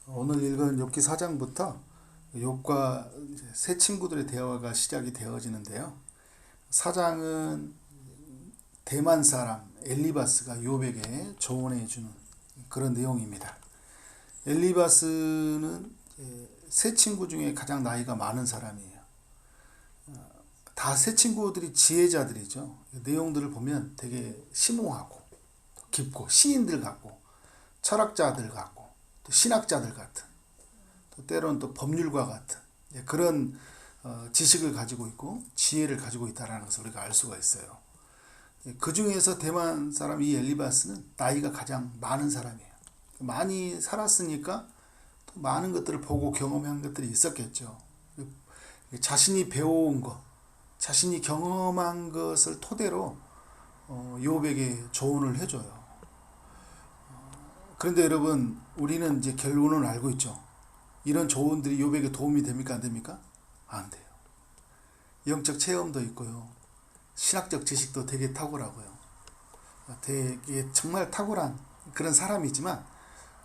오늘 읽은 욥기 4장부터 욥과 새 친구들의 대화가 시작이 되어지는데요. 4장은 대만 사람 엘리바스가 욥에게 조언해 주는 그런 내용입니다. 엘리바스는 새 친구 중에 가장 나이가 많은 사람이에요. 다 새 친구들이 지혜자들이죠. 내용들을 보면 되게 심오하고 깊고 시인들 같고 철학자들 같고 또 신학자들 같은 또 때로는 또 법률가 같은 그런 지식을 가지고 있고 지혜를 가지고 있다는 것을 우리가 알 수가 있어요. 그 중에서 대만 사람 이 엘리바스는 나이가 가장 많은 사람이에요. 많이 살았으니까 또 많은 것들을 보고 경험한 것들이 있었겠죠. 자신이 배워온 것, 자신이 경험한 것을 토대로 욥에게 조언을 해줘요. 그런데 여러분, 우리는 이제 결론을 알고 있죠. 이런 조언들이 욥에게 도움이 됩니까? 안 됩니까? 안 돼요. 영적 체험도 있고요. 신학적 지식도 되게 탁월하고요. 되게 정말 탁월한 그런 사람이지만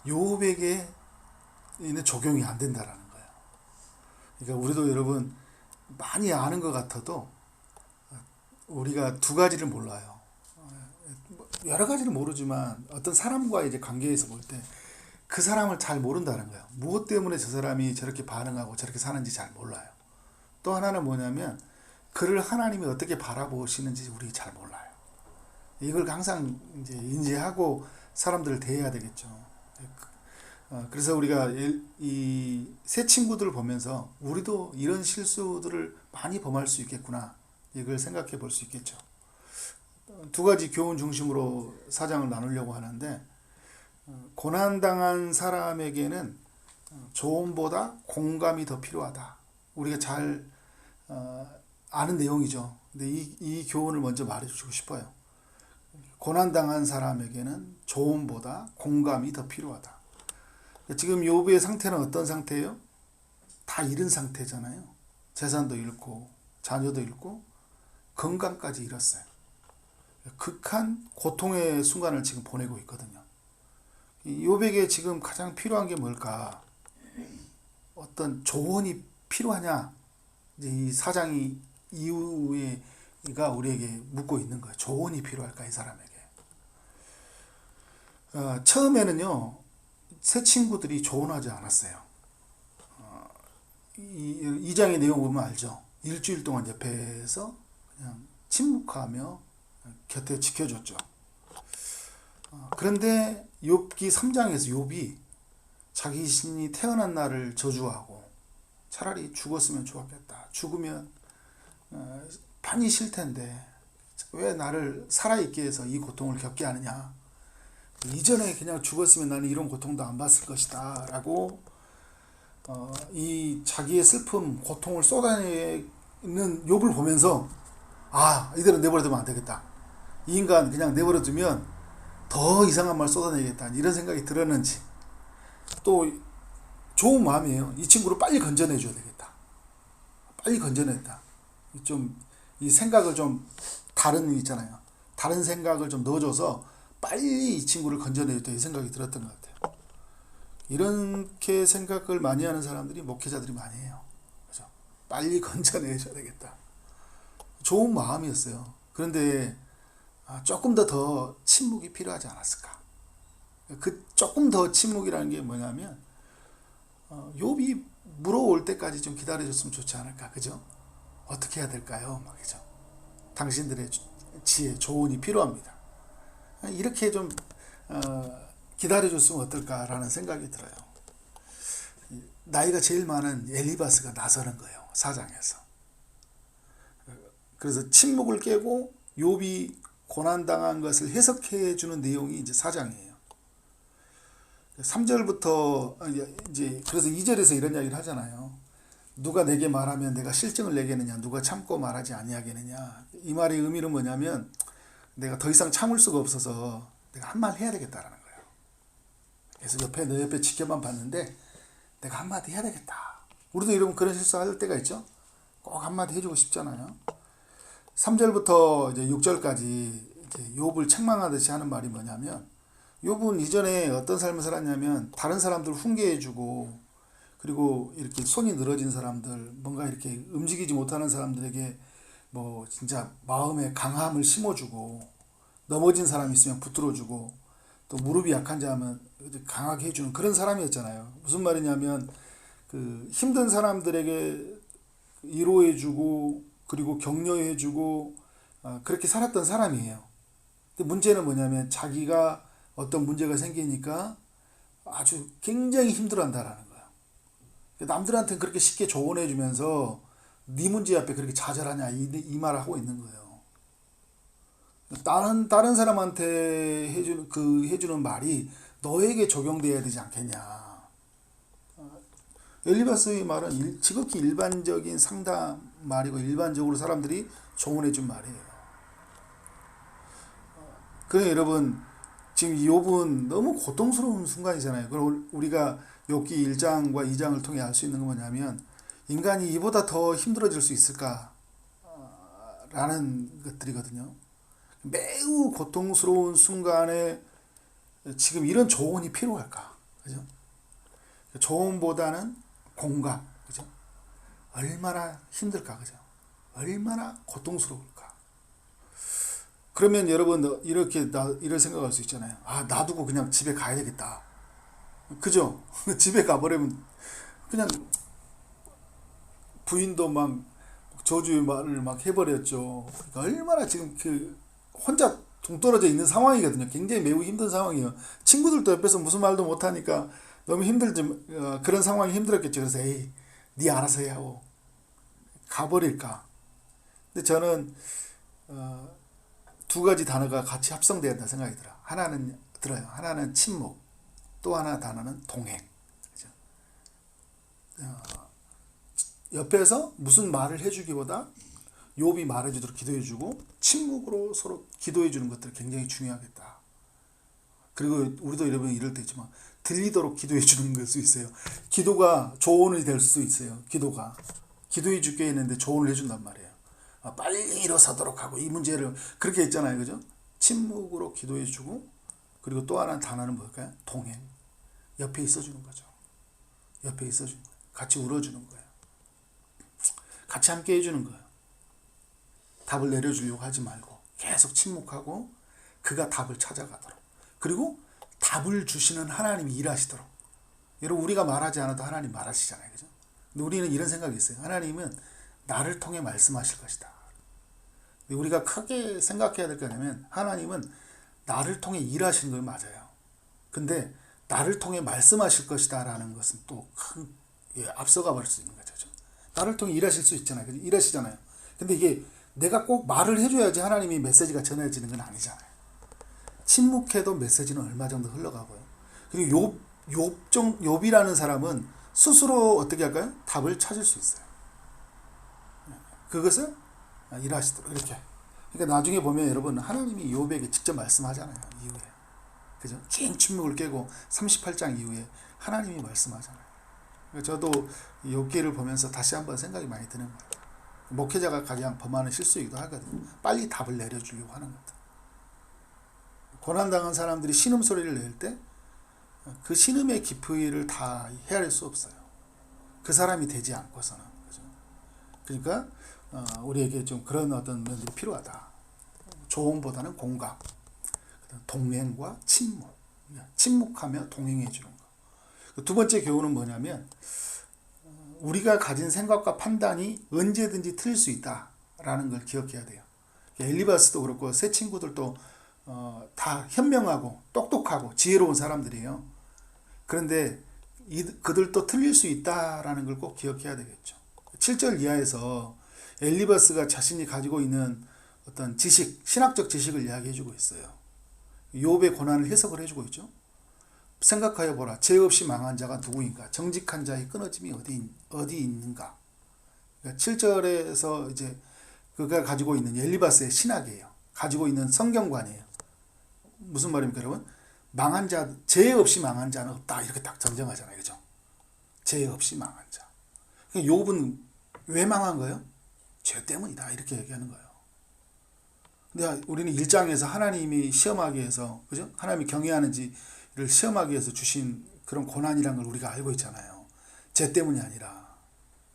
욥에게는 적용이 안 된다라는 거예요. 그러니까 우리도 여러분 많이 아는 것 같아도 우리가 두 가지를 몰라요. 여러 가지를 모르지만 어떤 사람과의 이제 관계에서 볼 때 그 사람을 잘 모른다는 거예요. 무엇 때문에 저 사람이 저렇게 반응하고 저렇게 사는지 잘 몰라요. 또 하나는 뭐냐면 그를 하나님이 어떻게 바라보시는지 우리 잘 몰라요. 이걸 항상 이제 인지하고 사람들을 대해야 되겠죠. 그래서 우리가 이 새 친구들을 보면서 우리도 이런 실수들을 많이 범할 수 있겠구나. 이걸 생각해 볼 수 있겠죠. 두 가지 교훈 중심으로 사장을 나누려고 하는데, 고난당한 사람에게는 조언보다 공감이 더 필요하다. 우리가 잘 아는 내용이죠. 근데 이 교훈을 먼저 말해주고 싶어요. 고난당한 사람에게는 조언보다 공감이 더 필요하다. 지금 욥의 상태는 어떤 상태예요? 다 잃은 상태잖아요. 재산도 잃고 자녀도 잃고 건강까지 잃었어요. 극한 고통의 순간을 지금 보내고 있거든요. 욥에게 지금 가장 필요한 게 뭘까? 어떤 조언이 필요하냐? 이제 이 사장이 이후에가 우리에게 묻고 있는 거예요. 조언이 필요할까 이 사람에게? 처음에는요 새 친구들이 조언하지 않았어요. 이 장의 내용 보면 알죠. 일주일 동안 옆에서 그냥 침묵하며 곁에 지켜줬죠. 그런데 욥기 3장에서 욥이 자기 신이 태어난 날을 저주하고 차라리 죽었으면 좋았겠다. 죽으면 판이 싫 텐데 왜 나를 살아있게 해서 이 고통을 겪게 하느냐. 이전에 그냥 죽었으면 나는 이런 고통도 안 봤을 것이다 라고 이 자기의 슬픔, 고통을 쏟아내는 욥을 보면서 이대로 내버려두면 안 되겠다. 이 인간 그냥 내버려두면 더 이상한 말 쏟아내겠다. 이런 생각이 들었는지 또 좋은 마음이에요. 이 친구를 빨리 건져내줘야 되겠다. 빨리 건져냈다. 이 생각을 좀 다른 있잖아요. 다른 생각을 좀 넣어줘서 빨리 이 친구를 건져내야겠다. 이 생각이 들었던 것 같아요. 이렇게 생각을 많이 하는 사람들이 목회자들이 많이 해요. 그죠? 빨리 건져내줘야 되겠다. 좋은 마음이었어요. 그런데 조금 더 침묵이 필요하지 않았을까? 그 조금 더 침묵이라는 게 뭐냐면 욥이 물어올 때까지 좀 기다려줬으면 좋지 않을까? 그죠? 어떻게 해야 될까요? 그죠? 당신들의 지혜, 조언이 필요합니다. 이렇게 좀 기다려줬으면 어떨까라는 생각이 들어요. 나이가 제일 많은 엘리바스가 나서는 거예요. 4장에서. 그래서 침묵을 깨고 욥이 고난당한 것을 해석해 주는 내용이 이제 4장이에요. 3절부터 이제 그래서 2절에서 이런 이야기를 하잖아요. 누가 내게 말하면 내가 실증을 내겠느냐, 누가 참고 말하지 아니하겠느냐. 이 말의 의미는 뭐냐면 내가 더 이상 참을 수가 없어서 내가 한 말 해야 되겠다라는 거예요. 그래서 내 옆에 지켜만 봤는데 내가 한마디 해야 되겠다. 우리도 여러분 그런 실수할 때가 있죠. 꼭 한마디 해주고 싶잖아요. 3절부터 이제 6절까지 이제 욥을 책망하듯이 하는 말이 뭐냐면 욥은 이전에 어떤 삶을 살았냐면 다른 사람들 훈계해주고 그리고 이렇게 손이 늘어진 사람들 뭔가 이렇게 움직이지 못하는 사람들에게 뭐 진짜 마음의 강함을 심어주고 넘어진 사람이 있으면 붙들어주고 또 무릎이 약한 자 하면 강하게 해주는 그런 사람이었잖아요. 무슨 말이냐면 그 힘든 사람들에게 위로해주고 그리고 격려해주고 그렇게 살았던 사람이에요. 근데 문제는 뭐냐면 자기가 어떤 문제가 생기니까 아주 굉장히 힘들어한다라는 거야. 남들한테는 그렇게 쉽게 조언해주면서 네 문제 앞에 그렇게 좌절하냐 이 말을 하고 있는 거예요. 다른 사람한테 해주는 말이 너에게 적용돼야 되지 않겠냐. 엘리바스의 말은 지극히 일반적인 상담 말이고 일반적으로 사람들이 조언해준 말이에요. 그래 여러분 지금 이 욥은 너무 고통스러운 순간이잖아요. 그리고 우리가 욥기 1장과 2장을 통해 알 수 있는 건 뭐냐면 인간이 이보다 더 힘들어질 수 있을까? 라는 것들이거든요. 매우 고통스러운 순간에 지금 이런 조언이 필요할까? 그죠? 조언보다는 공감, 그죠? 얼마나 힘들까, 그죠? 얼마나 고통스러울까? 그러면 여러분 이렇게 이런 생각할 수 있잖아요. 아, 놔두고 그냥 집에 가야 되겠다. 그죠? 집에 가버리면 그냥 부인도 막 저주의 말을 막 해버렸죠. 그러니까 얼마나 지금 혼자 동떨어져 있는 상황이거든요. 굉장히 매우 힘든 상황이에요. 친구들도 옆에서 무슨 말도 못하니까 너무 힘들지, 그런 상황이 힘들었겠죠. 그래서 에이, 네 알아서 해 하고 가버릴까. 근데 저는 두 가지 단어가 같이 합성돼야 한다 생각이 들어요. 하나는 침묵, 또 하나 단어는 동행. 그죠? 옆에서 무슨 말을 해주기보다 욥이 말해주도록 기도해주고 침묵으로 서로 기도해주는 것들이 굉장히 중요하겠다. 그리고 우리도 여러분 이럴 때 있지만 들리도록 기도해주는 걸 수 있어요. 기도가 조언이 될 수도 있어요. 기도해 줄게 했는데 조언을 해준단 말이에요. 빨리 일어서도록 하고 이 문제를 그렇게 했잖아요. 그죠? 침묵으로 기도해주고 그리고 또 하나 단어는 뭘까요? 동행. 옆에 있어주는 거죠. 옆에 있어주는 거예요. 같이 울어주는 거예요. 같이 함께 해주는 거예요. 답을 내려주려고 하지 말고 계속 침묵하고 그가 답을 찾아가도록 그리고 답을 주시는 하나님이 일하시도록. 여러분 우리가 말하지 않아도 하나님 말하시잖아요. 그죠? 근데 우리는 이런 생각이 있어요. 하나님은 나를 통해 말씀하실 것이다. 우리가 크게 생각해야 될 게 뭐냐면 하나님은 나를 통해 일하시는 건 맞아요. 근데 나를 통해 말씀하실 것이다 라는 것은 또 큰 앞서가 버릴 수 있는 거죠. 나를 통해 일하실 수 있잖아요. 일하시잖아요. 근데 이게 내가 꼭 말을 해줘야지 하나님이 메시지가 전해지는 건 아니잖아요. 침묵해도 메시지는 얼마 정도 흘러가고요. 그리고 욥이라는 사람은 스스로 어떻게 할까요? 답을 찾을 수 있어요. 그것을 일하시도록 이렇게. 그러니까 나중에 보면 여러분 하나님이 욥에게 직접 말씀하잖아요. 이후에. 그죠? 긴 침묵을 깨고 38장 이후에 하나님이 말씀하잖아요. 저도 욥기를 보면서 다시 한번 생각이 많이 드는 것 같아요. 목회자가 가장 범하는 실수이기도 하거든요. 빨리 답을 내려주려고 하는 것들. 고난당한 사람들이 신음소리를 낼 때 그 신음의 깊이를 다 헤아릴 수 없어요. 그 사람이 되지 않고서는. 그죠? 그러니까 우리에게 좀 그런 어떤 면들이 필요하다. 조언보다는 공감, 동행과 침묵. 침묵하며 동행해 주는 거. 두 번째 교훈은 뭐냐면 우리가 가진 생각과 판단이 언제든지 틀릴 수 있다라는 걸 기억해야 돼요. 엘리바스도 그렇고 새 친구들도 다 현명하고 똑똑하고 지혜로운 사람들이에요. 그런데 그들도 틀릴 수 있다라는 걸 꼭 기억해야 되겠죠. 7절 이하에서 엘리바스가 자신이 가지고 있는 어떤 지식, 신학적 지식을 이야기해주고 있어요. 욥의 고난을 해석을 해주고 있죠. 생각하여 보라. 죄 없이 망한 자가 누구인가? 정직한 자의 끊어짐이 어디 있는가? 그러니까 7절에서 이제 그가 가지고 있는 엘리바스의 신학이에요. 가지고 있는 성경관이에요. 무슨 말입니까, 여러분? 죄 없이 망한 자는 없다. 이렇게 딱 정정하잖아요. 그죠? 죄 없이 망한 자. 욥은 왜 망한 거예요? 죄 때문이다. 이렇게 얘기하는 거예요. 근데 우리는 1장에서 하나님이 시험하기 위해서, 그죠? 하나님이 경외하는지를 시험하기 위해서 주신 그런 고난이란 걸 우리가 알고 있잖아요. 죄 때문이 아니라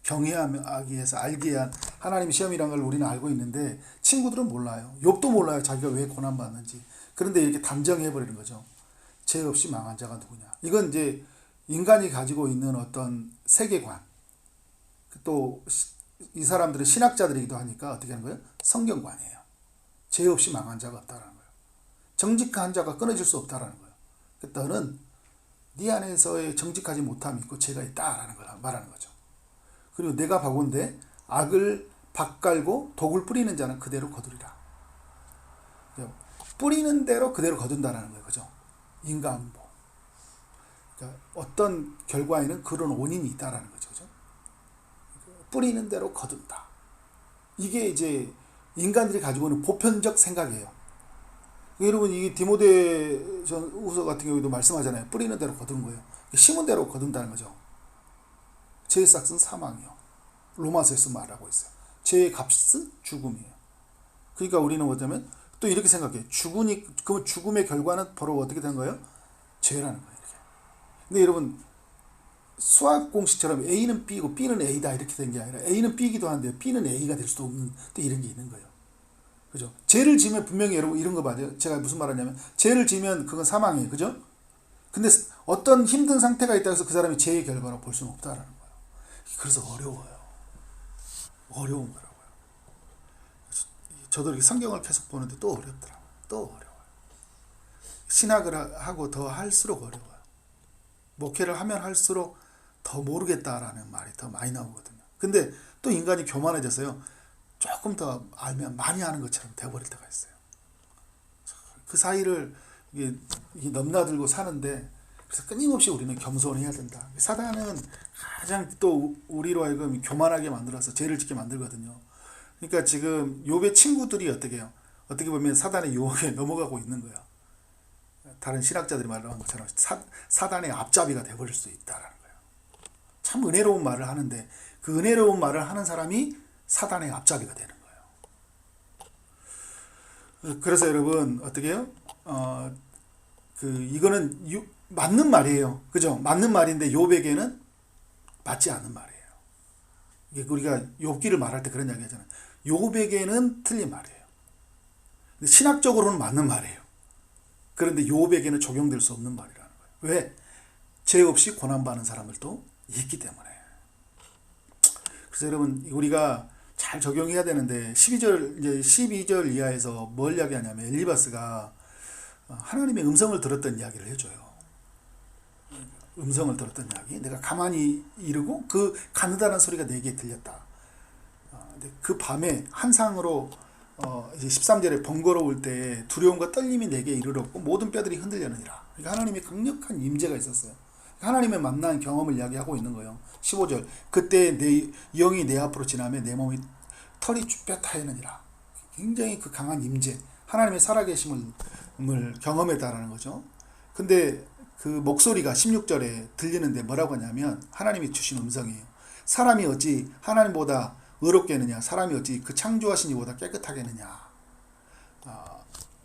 경외하기 위해서 알기 위한 하나님의 시험이란 걸 우리는 알고 있는데 친구들은 몰라요. 욥도 몰라요. 자기가 왜 고난받는지. 그런데 이렇게 단정해버리는 거죠. 죄 없이 망한 자가 누구냐. 이건 이제 인간이 가지고 있는 어떤 세계관. 또 이 사람들은 신학자들이기도 하니까 어떻게 하는 거예요? 성경관이에요. 죄 없이 망한 자가 없다라는 거예요. 정직한 자가 끊어질 수 없다라는 거예요. 너는 네 안에서의 정직하지 못함이 있고 죄가 있다라는 걸 말하는 거죠. 그리고 내가 바본데 악을 밭갈고 독을 뿌리는 자는 그대로 거두리라. 뿌리는 대로 그대로 거둔다라는 거예요. 그죠? 인간보. 그러니까 어떤 결과에는 그런 원인이 있다라는 거죠. 그죠? 뿌리는 대로 거둔다. 이게 이제 인간들이 가지고 있는 보편적 생각이에요. 여러분, 이 디모데전후서 같은 경우에도 말씀하잖아요. 뿌리는 대로 거두는 거예요. 심은 대로 거둔다는 거죠. 죄의 싹은 사망이요. 로마서에서 말하고 있어요. 죄의 값은 죽음이에요. 그러니까 우리는 뭐냐면 또 이렇게 생각해요. 그 죽음의 결과는 바로 어떻게 된 거예요? 죄라는 거예요. 이렇게. 근데 여러분, 수학 공식처럼 A는 B고 B는 A다 이렇게 된 게 아니라 A는 B이기도 한데 B는 A가 될 수도 없는 또 이런 게 있는 거예요. 그죠? 죄를 지으면 분명히 여러분 이런 거 봐요. 제가 무슨 말 하냐면 죄를 지으면 그건 사망이에요. 그죠? 근데 어떤 힘든 상태가 있다고 해서 그 사람이 죄의 결과로 볼 수는 없다라는 거예요. 그래서 어려워요. 어려운 거라고요. 저도 이렇게 성경을 계속 보는데 또 어렵더라고요. 또 어려워요. 신학을 하고 더 할수록 어려워요. 목회를 하면 할수록 더 모르겠다라는 말이 더 많이 나오거든요. 근데 또 인간이 교만해져서요. 조금 더 알면 많이 하는 것처럼 되어버릴 때가 있어요. 그 사이를 이게 넘나들고 사는데 그래서 끊임없이 우리는 겸손해야 된다. 사단은 가장 또 우리로 하여금 교만하게 만들어서 죄를 짓게 만들거든요. 그러니까 지금 욥의 친구들이 어떻게 해요? 어떻게 보면 사단의 유혹에 넘어가고 있는 거예요. 다른 신학자들이 말하는 것처럼 사단의 앞잡이가 되어버릴 수 있다라는 거예요. 참 은혜로운 말을 하는데 그 은혜로운 말을 하는 사람이 사단의 앞잡이가 되는 거예요. 그래서 여러분 어떻게 해요? 이거는 맞는 말이에요. 그죠? 맞는 말인데 욥에게는 맞지 않는 말이에요. 이게 우리가 욥기를 말할 때 그런 이야기 하잖아요. 욥에게는 틀린 말이에요. 근데 신학적으로는 맞는 말이에요. 그런데 욥에게는 적용될 수 없는 말이라는 거예요. 왜? 죄 없이 고난받는 사람들도 있기 때문에. 그래서 여러분 우리가 잘 적용해야 되는데 12절 이하에서 뭘 이야기하냐면 엘리바스가 하나님의 음성을 들었던 이야기를 해줘요. 음성을 들었던 이야기. 내가 가만히 이르고 그 가느다란 소리가 내게 들렸다. 그 밤에 한상으로 이제 13절에 번거로울 때 두려움과 떨림이 내게 이르렀고 모든 뼈들이 흔들렸느니라. 그러니까 하나님의 강력한 임재가 있었어요. 하나님의 만난 경험을 이야기하고 있는 거예요. 15절 그때 내 영이 내 앞으로 지나며 내 몸이 털이 쭈뼛하였느니라. 굉장히 그 강한 임재, 하나님의 살아계심을 경험했다라는 거죠. 근데 그 목소리가 16절에 들리는데 뭐라고 하냐면 하나님이 주신 음성이에요. 사람이 어찌 하나님보다 의롭겠느냐, 사람이 어찌 그 창조하신 이보다 깨끗하겠느냐.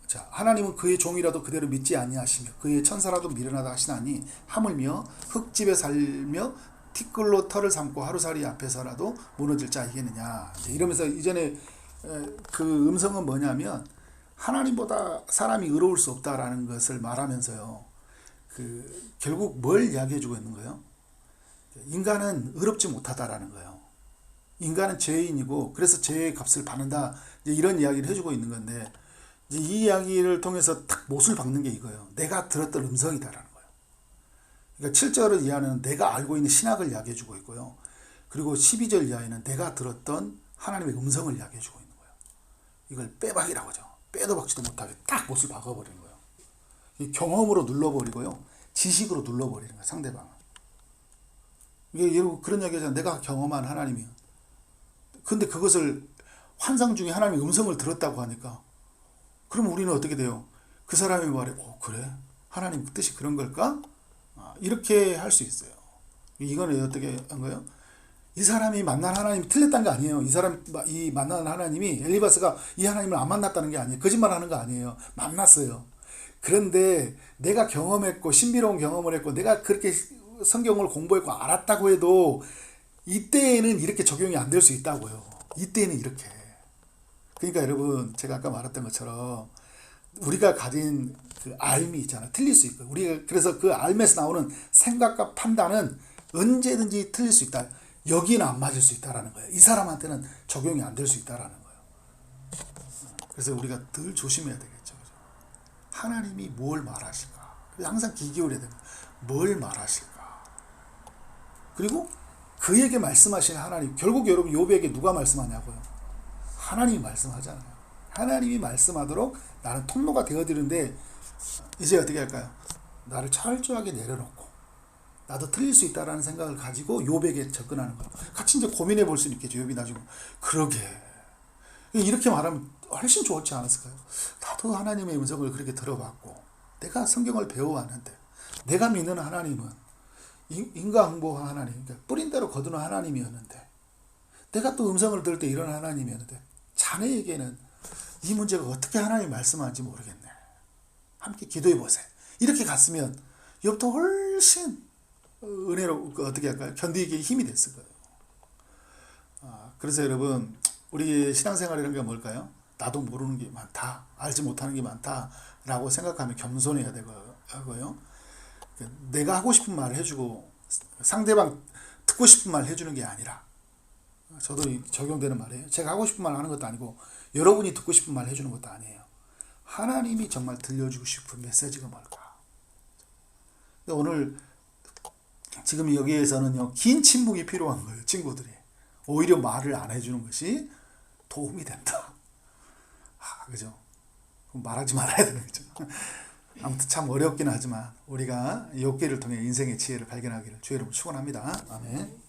자, 하나님은 그의 종이라도 그대로 믿지 아니하시며 그의 천사라도 미련하다 하시나니 하물며 흙집에 살며 티끌로 털을 삼고 하루살이 앞에서라도 무너질 자이겠느냐. 이러면서 이전에 그 음성은 뭐냐면 하나님보다 사람이 의로울 수 없다라는 것을 말하면서요. 결국 뭘 이야기해주고 있는 거예요? 인간은 의롭지 못하다라는 거예요. 인간은 죄인이고 그래서 죄의 값을 받는다. 이런 이야기를 해주고 있는 건데 이 이야기를 통해서 딱 못을 박는 게 이거예요. 내가 들었던 음성이다라는 거예요. 그러니까 7절을 이하는 내가 알고 있는 신학을 이야기해주고 있고요. 그리고 12절 이하에는 내가 들었던 하나님의 음성을 이야기해주고 있는 거예요. 이걸 빼박이라고 하죠. 빼도 박지도 못하게 딱 못을 박아버리는 거예요. 이 경험으로 눌러버리고요. 지식으로 눌러버리는 거예요. 상대방을. 이게 여러분 그런 이야기 하잖아요. 내가 경험한 하나님이요. 근데 그것을 환상 중에 하나님의 음성을 들었다고 하니까 그럼 우리는 어떻게 돼요? 그 사람이 말해, 그래? 하나님 뜻이 그런 걸까? 이렇게 할 수 있어요. 이거는 어떻게 한 거예요? 이 사람이 만난 하나님이 틀렸다는 게 아니에요. 이 만난 하나님이, 엘리바스가 이 하나님을 안 만났다는 게 아니에요. 거짓말하는 거 아니에요. 만났어요. 그런데 내가 경험했고 신비로운 경험을 했고 내가 그렇게 성경을 공부했고 알았다고 해도 이때에는 이렇게 적용이 안 될 수 있다고요. 이때는 이렇게. 그러니까 여러분, 제가 아까 말했던 것처럼 우리가 가진 그 알미 있잖아요. 틀릴 수 있고, 우리가 그래서 그 알미에서 나오는 생각과 판단은 언제든지 틀릴 수 있다. 여기는 안 맞을 수 있다라는 거예요. 이 사람한테는 적용이 안 될 수 있다라는 거예요. 그래서 우리가 늘 조심해야 되겠죠. 하나님이 뭘 말하실까? 항상 귀 기울여야 됩니다. 뭘 말하실까? 그리고 그에게 말씀하시는 하나님, 결국 여러분 욥에게 누가 말씀하냐고요? 하나님이 말씀하잖아요. 하나님이 말씀하도록 나는 통로가 되어드리는데 이제 어떻게 할까요? 나를 철저하게 내려놓고 나도 틀릴 수 있다라는 생각을 가지고 욥에게 접근하는 거예요. 같이 이제 고민해 볼 수 있겠죠. 욥이 나중에 그러게 이렇게 말하면 훨씬 좋지 않았을까요? 나도 하나님의 음성을 그렇게 들어봤고 내가 성경을 배워왔는데 내가 믿는 하나님은 인과응보한 하나님, 그러니까 뿌린 대로 거두는 하나님이었는데 내가 또 음성을 들을 때 이런 하나님이었는데 자네에게는 이 문제가 어떻게 하나님이 말씀하는지 모르겠네. 함께 기도해 보세요. 이렇게 갔으면 욥도 훨씬 은혜로 어떻게 할까요? 견디기에 힘이 됐을 거예요. 그래서 여러분, 우리 신앙생활이라는 게 뭘까요? 나도 모르는 게 많다, 알지 못하는 게 많다라고 생각하면 겸손해야 되고요. 내가 하고 싶은 말을 해주고 상대방 듣고 싶은 말을 해주는 게 아니라, 저도 적용되는 말이에요. 제가 하고 싶은 말 하는 것도 아니고 여러분이 듣고 싶은 말 해주는 것도 아니에요. 하나님이 정말 들려주고 싶은 메시지가 뭘까? 오늘 지금 여기에서는요, 긴 침묵이 필요한 거예요. 친구들이 오히려 말을 안 해주는 것이 도움이 된다. 그죠? 말하지 말아야 되는 거죠. 아무튼 참 어렵긴 하지만 우리가 욥기를 통해 인생의 지혜를 발견하기를 주의 이름으로 축원합니다. 아멘.